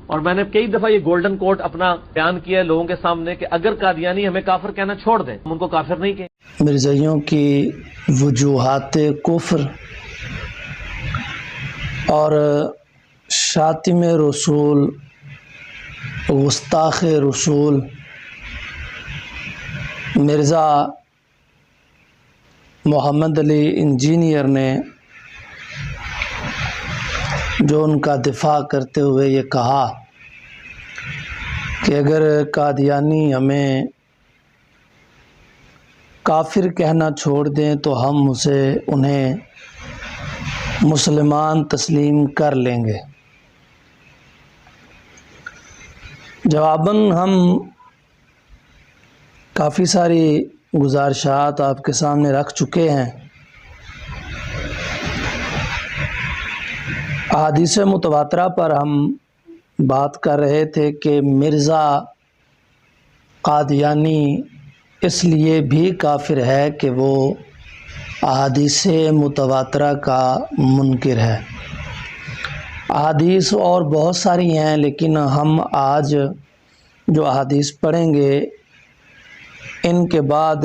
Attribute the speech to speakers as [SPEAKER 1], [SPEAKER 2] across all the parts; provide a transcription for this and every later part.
[SPEAKER 1] اور میں نے کئی دفعہ یہ گولڈن کوٹ اپنا بیان کیا ہے لوگوں کے سامنے کہ اگر قادیانی ہمیں کافر کہنا چھوڑ دیں ہم ان کو کافر نہیں کہیں۔
[SPEAKER 2] مرزائیوں کی وجوہات کفر اور شاتم رسول، گستاخ رسول مرزا محمد علی انجینئر نے جو ان کا دفاع کرتے ہوئے یہ کہا کہ اگر قادیانی ہمیں کافر کہنا چھوڑ دیں تو ہم انہیں مسلمان تسلیم کر لیں گے۔ جواباً ہم کافی ساری گزارشات آپ کے سامنے رکھ چکے ہیں۔ احادیث متواترہ پر ہم بات کر رہے تھے کہ مرزا قادیانی اس لیے بھی کافر ہے کہ وہ احادیث متواترہ کا منکر ہے۔ احادیث اور بہت ساری ہیں لیکن ہم آج جو احادیث پڑھیں گے ان کے بعد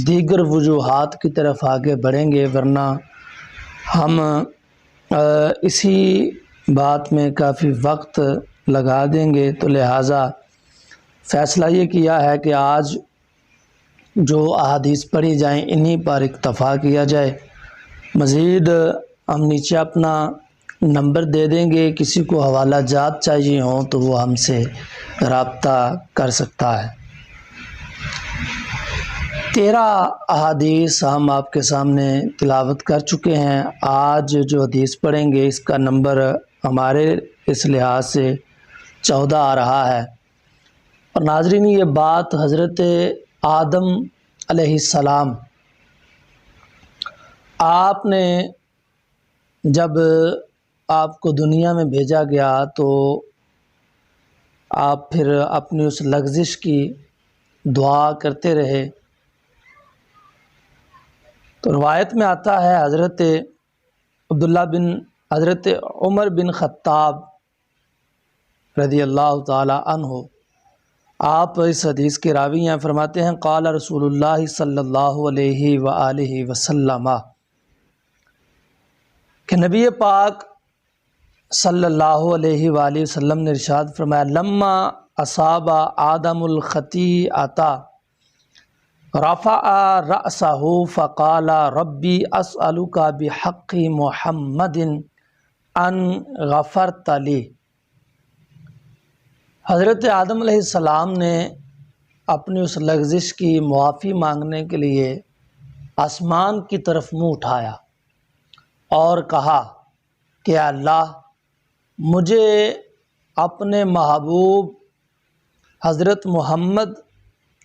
[SPEAKER 2] دیگر وجوہات کی طرف آگے بڑھیں گے، ورنہ ہم اسی بات میں کافی وقت لگا دیں گے، تو لہٰذا فیصلہ یہ کیا ہے کہ آج جو احادیث پڑھی جائیں انہی پر اکتفا کیا جائے۔ مزید ہم نیچے اپنا نمبر دے دیں گے، کسی کو حوالہ جات چاہیے ہوں تو وہ ہم سے رابطہ کر سکتا ہے۔ 13 احادیث ہم آپ کے سامنے تلاوت کر چکے ہیں۔ آج جو حدیث پڑھیں گے اس کا نمبر ہمارے اس لحاظ سے 14 آ رہا ہے۔ اور ناظرین، یہ بات حضرت آدم علیہ السلام، آپ نے جب آپ کو دنیا میں بھیجا گیا تو آپ پھر اپنی اس لغزش کی دعا کرتے رہے۔ تو روایت میں آتا ہے حضرت عمر بن خطاب رضی اللہ تعالی عنہ، آپ اس حدیث کے راوی ہیں، فرماتے ہیں قال رسول اللہ صلی اللہ علیہ وآلہ وسلم، کہ نبی پاک صلی اللہ علیہ وآلہ وسلم نے ارشاد فرمایا لما اصاب آدم الخطیئۃ رفع رأسہ فقال ربی اسألک بحق محمد ان غفرت لی۔ حضرت آدم علیہ السلام نے اپنی اس لغزش کی معافی مانگنے کے لیے آسمان کی طرف منہ اٹھایا اور کہا کہ اللہ، مجھے اپنے محبوب حضرت محمد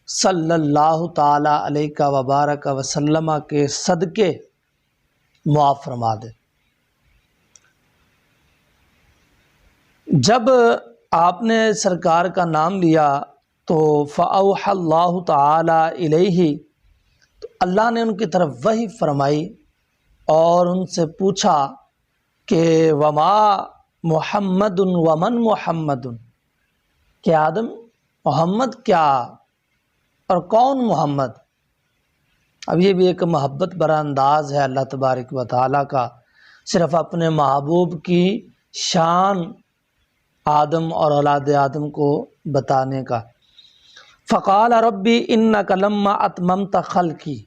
[SPEAKER 2] صلی اللہ تعالی علیہ وبارک وسلم کے صدقے معاف فرما دے۔ جب آپ نے سرکار کا نام لیا تو فأوحى اللہ تعالی الیہ، تو اللہ نے ان کی طرف وحی فرمائی اور ان سے پوچھا کہ وما محمد ومن محمد، کہ آدم محمد کیا اور کون محمد؟ اب یہ بھی ایک محبت برا انداز ہے اللہ تبارک و تعالیٰ کا، صرف اپنے محبوب کی شان آدم اور اولاد آدم کو بتانے کا۔ فقال ربی انک لما اتممت خلقی،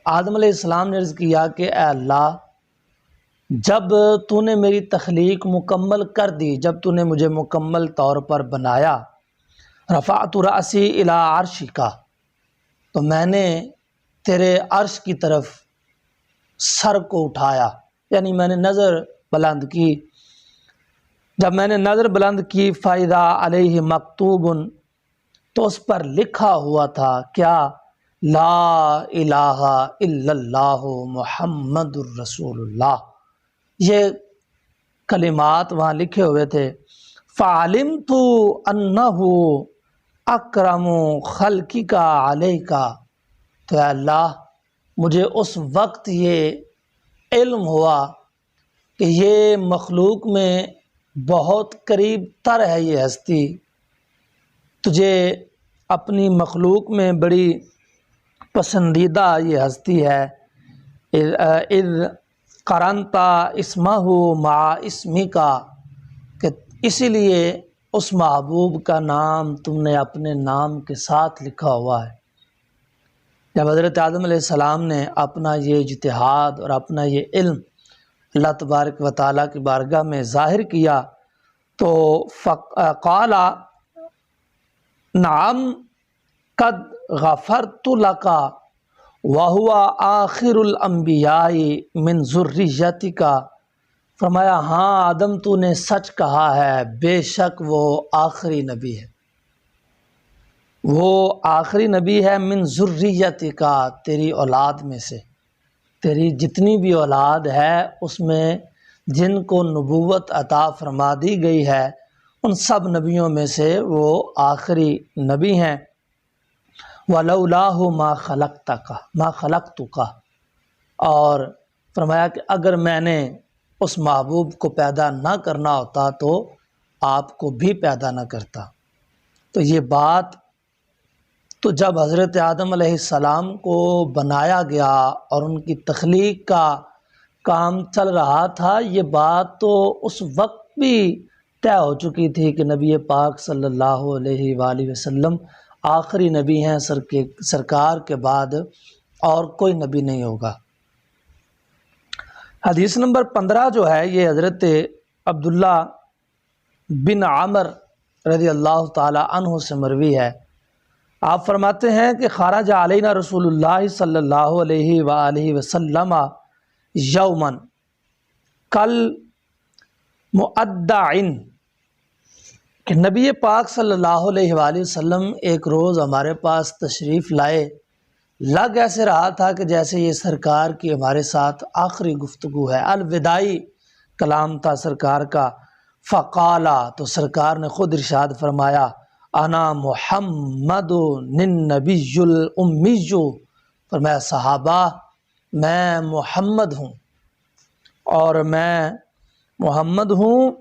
[SPEAKER 2] آدم علیہ السلام نے عرض کیا کہ اے اللہ، جب تو نے میری تخلیق مکمل کر دی، جب تو نے مجھے مکمل طور پر بنایا، رفعت رأسی الی عرشک، تو میں نے تیرے عرش کی طرف سر کو اٹھایا، یعنی میں نے نظر بلند کی۔ جب میں نے نظر بلند کی فَإِذَا عَلَيْهِ مَكْتُوبٌ، تو اس پر لکھا ہوا تھا کیا؟ لا الہ الا اللہ محمد الرسول اللہ، یہ کلمات وہاں لکھے ہوئے تھے۔ فَعَلِمْتُ أَنَّهُ أَكْرَمُ خَلْقِكَ عَلَيْكَ، تو اے اللہ مجھے اس وقت یہ علم ہوا کہ یہ مخلوق میں بہت قریب تر ہے یہ ہستی، تجھے اپنی مخلوق میں بڑی پسندیدہ یہ ہستی ہے۔ اذ قرنتا اسمہ مع اسمکا، کہ اسی لیے اس محبوب کا نام تم نے اپنے نام کے ساتھ لکھا ہوا ہے۔ جب حضرت آدم علیہ السلام نے اپنا یہ اجتہاد اور اپنا یہ علم اللہ تبارک و تعالیٰ کی بارگاہ میں ظاہر کیا تو قال نعم قد غفرت لک وہو آخر الانبیاء من ذریتک، فرمایا ہاں آدم تو نے سچ کہا ہے، بے شک وہ آخری نبی ہے، وہ آخری نبی ہے من ذریتک، تیری اولاد میں سے، تیری جتنی بھی اولاد ہے اس میں جن کو نبوت عطا فرما دی گئی ہے ان سب نبیوں میں سے وہ آخری نبی ہیں۔ وَلَوْلَاهُ مَا خَلَقْتُكَ، اور فرمایا کہ اگر میں نے اس محبوب کو پیدا نہ کرنا ہوتا تو آپ کو بھی پیدا نہ کرتا۔ تو یہ بات تو جب حضرت آدم علیہ السلام کو بنایا گیا اور ان کی تخلیق کا کام چل رہا تھا، یہ بات تو اس وقت بھی طے ہو چکی تھی کہ نبی پاک صلی اللہ علیہ وآلہ وسلم آخری نبی ہیں، سرکار کے بعد اور کوئی نبی نہیں ہوگا۔ حدیث نمبر 15 جو ہے یہ حضرت عبداللہ بن عمر رضی اللہ تعالی عنہ سے مروی ہے۔ آپ فرماتے ہیں کہ خرج علینا رسول اللہ صلی اللہ علیہ وآلہ وسلم یوماً کل مؤدعن، کہ نبی پاک صلی اللہ علیہ وآلہ وسلم ایک روز ہمارے پاس تشریف لائے، لگ ایسے رہا تھا کہ جیسے یہ سرکار کی ہمارے ساتھ آخری گفتگو ہے، الوداعی کلام تھا سرکار کا۔ فقالا، تو سرکار نے خود ارشاد فرمایا، انا محمد النبی الامی، فرمایا صحابہ میں محمد ہوں، اور میں محمد ہوں،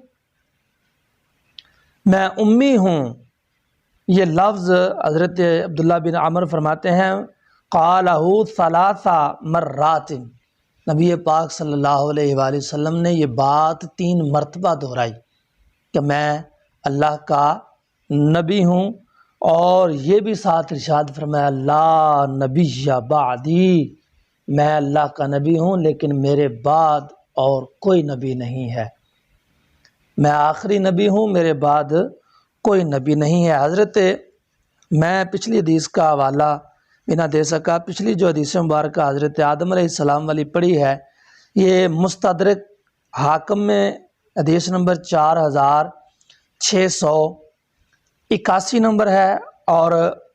[SPEAKER 2] میں امی ہوں۔ یہ لفظ حضرت عبداللہ بن عمر فرماتے ہیں قالہ 3 مرات، نبی پاک صلی اللہ علیہ وآلہ وسلم نے یہ بات 3 مرتبہ دہرائی کہ میں اللہ کا نبی ہوں، اور یہ بھی ساتھ ارشاد فرمایا لا نبی بعدی، میں اللہ کا نبی ہوں لیکن میرے بعد اور کوئی نبی نہیں ہے، میں آخری نبی ہوں، میرے بعد کوئی نبی نہیں ہے۔ حضرت میں پچھلی حدیث کا حوالہ بھی نہ دے سکا، پچھلی جو حدیث مبارکہ حضرت آدم علیہ السلام والی پڑھی ہے، یہ مستدرک حاکم میں حدیث نمبر 4681 نمبر ہے، اور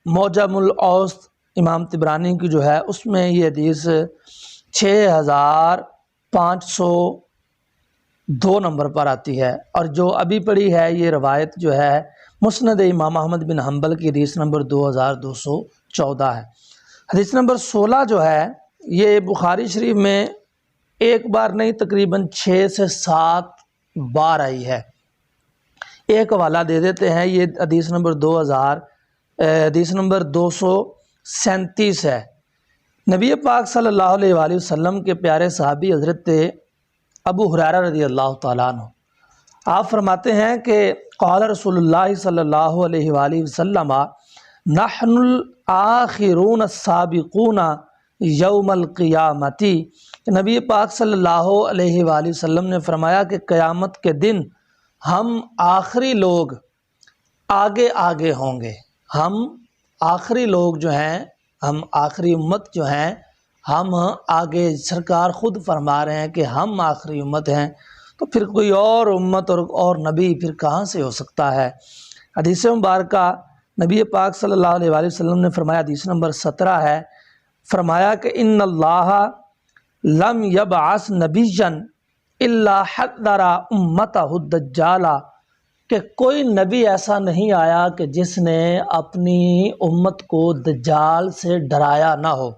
[SPEAKER 2] معجم الاوسط امام طبرانی کی جو ہے اس میں یہ حدیث 6502 نمبر پر آتی ہے، اور جو ابھی پڑھی ہے یہ روایت جو ہے مسند امام احمد بن حنبل کی حدیث نمبر 2214 ہے۔ حدیث نمبر 16 جو ہے یہ بخاری شریف میں ایک بار نہیں تقریباً 6 سے 7 بار آئی ہے۔ ایک حوالہ دے دیتے ہیں، یہ حدیث نمبر 237 ہے۔ نبی پاک صلی اللہ علیہ وآلہ وسلم کے پیارے صحابی حضرت ابو ہریرہ رضی اللہ تعالیٰ عنہ آپ فرماتے ہیں کہ قال رسول اللہ صلی اللہ علیہ وآلہ وسلم نحن الآخرون السابقون یوم القیامتی، نبی پاک صلی اللہ علیہ وآلہ وسلم نے فرمایا کہ قیامت کے دن ہم آخری لوگ آگے آگے ہوں گے، ہم آخری لوگ جو ہیں، ہم آخری امت جو ہیں، ہم آگے، سرکار خود فرما رہے ہیں کہ ہم آخری امت ہیں، تو پھر کوئی اور امت اور نبی پھر کہاں سے ہو سکتا ہے۔ حدیث مبارکہ نبی پاک صلی اللہ علیہ وآلہ وسلم نے فرمایا، حدیث نمبر 17 ہے، فرمایا کہ ان اللہ لم یبعث نبیا الا حذر امتہ الدجال، کہ کوئی نبی ایسا نہیں آیا کہ جس نے اپنی امت کو دجال سے ڈرایا نہ ہو۔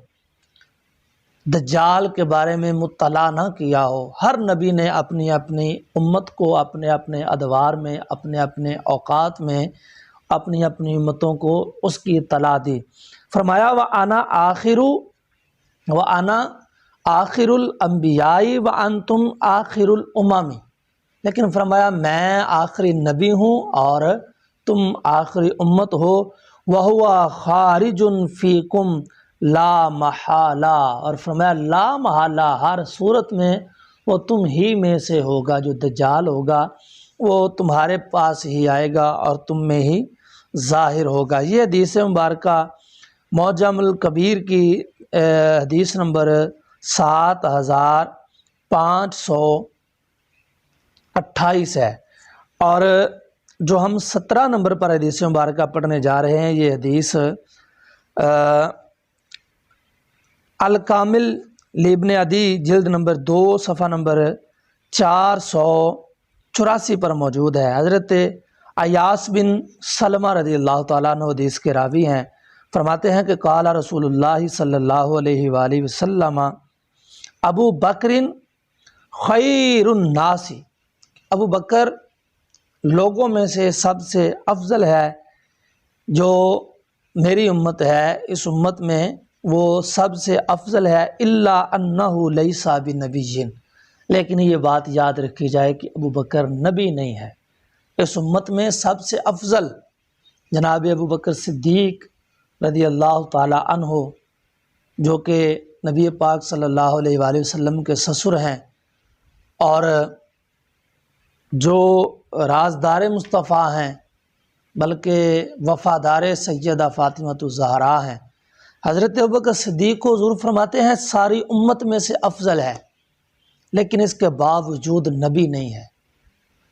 [SPEAKER 2] دجال کے بارے میں مطلع نہ کیا ہو۔ ہر نبی نے اپنی اپنی امت کو اپنے اپنے ادوار میں، اپنے اپنے اوقات میں اپنی اپنی امتوں کو اس کی اطلاع دی۔ فرمایا وَأَنَا آخر الانبیاء وَأَنْتُمْ آخر الامم، لیکن فرمایا میں آخری نبی ہوں اور تم آخری امت ہو۔ وَهُوَ خَارِجٌ فِيكُمْ لا محالہ، اور فرمایا لا محالہ ہر صورت میں وہ تم ہی میں سے ہوگا، جو دجال ہوگا وہ تمہارے پاس ہی آئے گا اور تم میں ہی ظاہر ہوگا۔ یہ حدیث مبارکہ معجم الکبیر کی حدیث نمبر 7528 ہے، اور جو ہم 17 نمبر پر حدیث مبارکہ پڑھنے جا رہے ہیں، یہ حدیث الکامل لابن عدی جلد نمبر 2 صفحہ نمبر 484 پر موجود ہے۔ حضرت ایاس بن سلمہ رضی اللہ تعالیٰ عنہ حدیث کے راوی ہیں، فرماتے ہیں کہ قال رسول اللہ صلی اللہ علیہ وآلہ وسلم ابو بکر خیر الناس، ابو بکر لوگوں میں سے سب سے افضل ہے، جو میری امت ہے اس امت میں وہ سب سے افضل ہے، الا انہ لیس بنبی، لیکن یہ بات یاد رکھی جائے کہ ابو بکر نبی نہیں ہے۔ اس امت میں سب سے افضل جناب ابو بکر صدیق رضی اللہ تعالی عنہ، جو کہ نبی پاک صلی اللہ علیہ وآلہ وسلم کے سسر ہیں اور جو رازدار مصطفیٰ ہیں، بلکہ وفادار سیدہ فاطمہ الزہرا ہیں۔ حضرت ابوبکر صدیق کو حضور فرماتے ہیں ساری امت میں سے افضل ہے، لیکن اس کے باوجود نبی نہیں ہے۔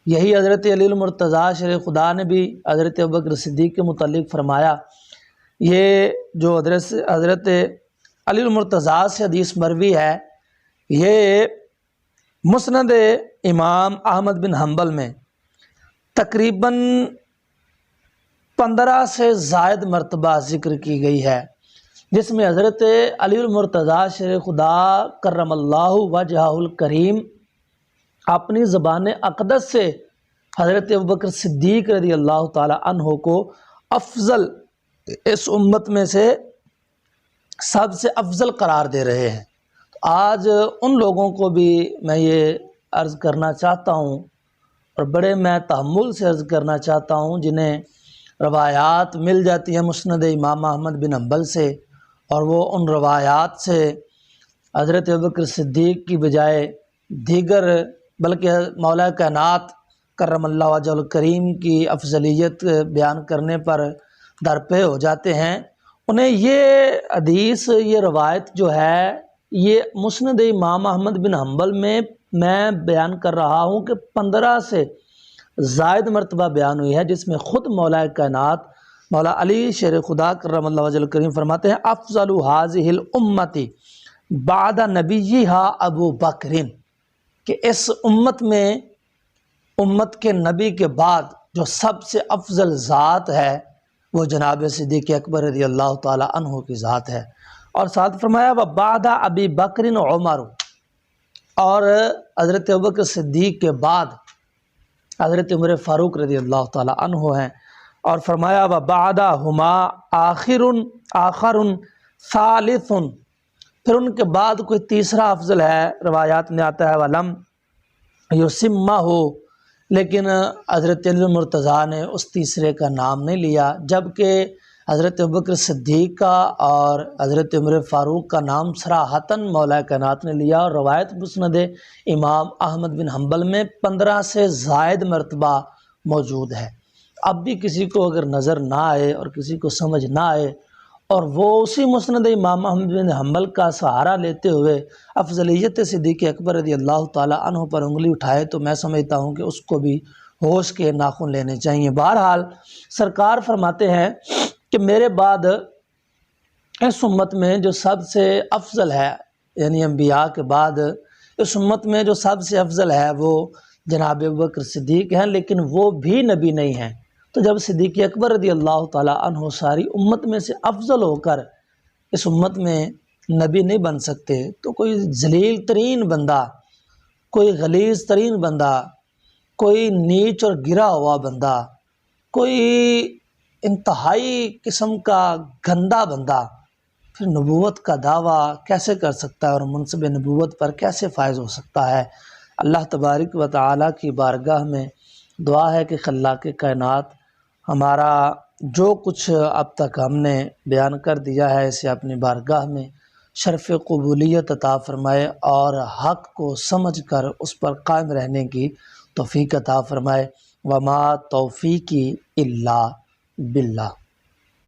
[SPEAKER 2] یہی حضرت علی المرتضیٰ شیر خدا نے بھی حضرت ابوبکر صدیق کے متعلق فرمایا۔ یہ جو حضرت علی المرتضیٰ سے حدیث مروی ہے، یہ مسند امام احمد بن حنبل میں تقریباً 15 سے زائد مرتبہ ذکر کی گئی ہے، جس میں حضرت علی المرتضیٰ شیر خدا کرم اللہ وجہہ الکریم اپنی زبان اقدس سے حضرت ابوبکر صدیق رضی اللہ تعالی عنہ کو افضل، اس امت میں سے سب سے افضل قرار دے رہے ہیں۔ آج ان لوگوں کو بھی میں یہ عرض کرنا چاہتا ہوں، اور بڑے میں تحمل سے عرض کرنا چاہتا ہوں، جنہیں روایات مل جاتی ہیں مسند امام احمد بن حنبل سے، اور وہ ان روایات سے حضرت ابوبکر صدیق کی بجائے دیگر بلکہ مولا کائنات کرم اللہ وجہ الکریم کی افضلیت بیان کرنے پر درپے ہو جاتے ہیں۔ انہیں یہ حدیث، یہ روایت جو ہے، یہ مسند امام احمد بن حنبل میں بیان کر رہا ہوں کہ 15 سے زائد مرتبہ بیان ہوئی ہے، جس میں خود مولا کائنات مولا علی شیر خدا کرم اللہ وجہ الکریم فرماتے ہیں افضل هذه الامتی بعد نبیہا ابو بکر، کہ اس امت میں امت کے نبی کے بعد جو سب سے افضل ذات ہے وہ جناب صدیق اکبر رضی اللہ تعالی عنہ کی ذات ہے۔ اور ساتھ فرمایا وبعد ابی بکر عمر، اور حضرت ابوبکر صدیق کے بعد حضرت عمر فاروق رضی اللہ تعالی عنہ ہیں۔ اور فرمایا وبعدہما آخر ثالث، پھر ان کے بعد کوئی تیسرا افضل ہے، روایات میں آتا ہے ولم یسمہ، لیکن حضرت علی المرتضیٰ نے اس تیسرے کا نام نہیں لیا، جبکہ حضرت ابوبکر صدیق کا اور حضرت عمر فاروق کا نام صراحتاً مولا کائنات نے لیا، اور روایت مسند امام احمد بن حنبل میں 15 سے زائد مرتبہ موجود ہے۔ اب بھی کسی کو اگر نظر نہ آئے اور کسی کو سمجھ نہ آئے اور وہ اسی مسند امام احمد بن حنبل کا سہارا لیتے ہوئے افضلیت صدیق اکبر رضی اللہ تعالی عنہ پر انگلی اٹھائے، تو میں سمجھتا ہوں کہ اس کو بھی ہوش کے ناخن لینے چاہیے۔ بہرحال سرکار فرماتے ہیں کہ میرے بعد اس امت میں جو سب سے افضل ہے، یعنی انبیاء کے بعد اس امت میں جو سب سے افضل ہے وہ جناب ابوبکر صدیق ہیں، لیکن وہ بھی نبی نہیں ہیں۔ تو جب صدیق اکبر رضی اللہ تعالی عنہ ساری امت میں سے افضل ہو کر اس امت میں نبی نہیں بن سکتے تو کوئی ذلیل ترین بندہ، کوئی غلیظ ترین بندہ، کوئی نیچ اور گرا ہوا بندہ، کوئی انتہائی قسم کا گندا بندہ پھر نبوت کا دعویٰ کیسے کر سکتا ہے اور منصب نبوت پر کیسے فائز ہو سکتا ہے؟ اللہ تبارک و تعالیٰ کی بارگاہ میں دعا ہے کہ خلاق کائنات ہمارا جو کچھ اب تک ہم نے بیان کر دیا ہے اسے اپنی بارگاہ میں شرف قبولیت عطا فرمائے اور حق کو سمجھ کر اس پر قائم رہنے کی توفیق عطا فرمائے۔ وما توفیقی الا باللہ۔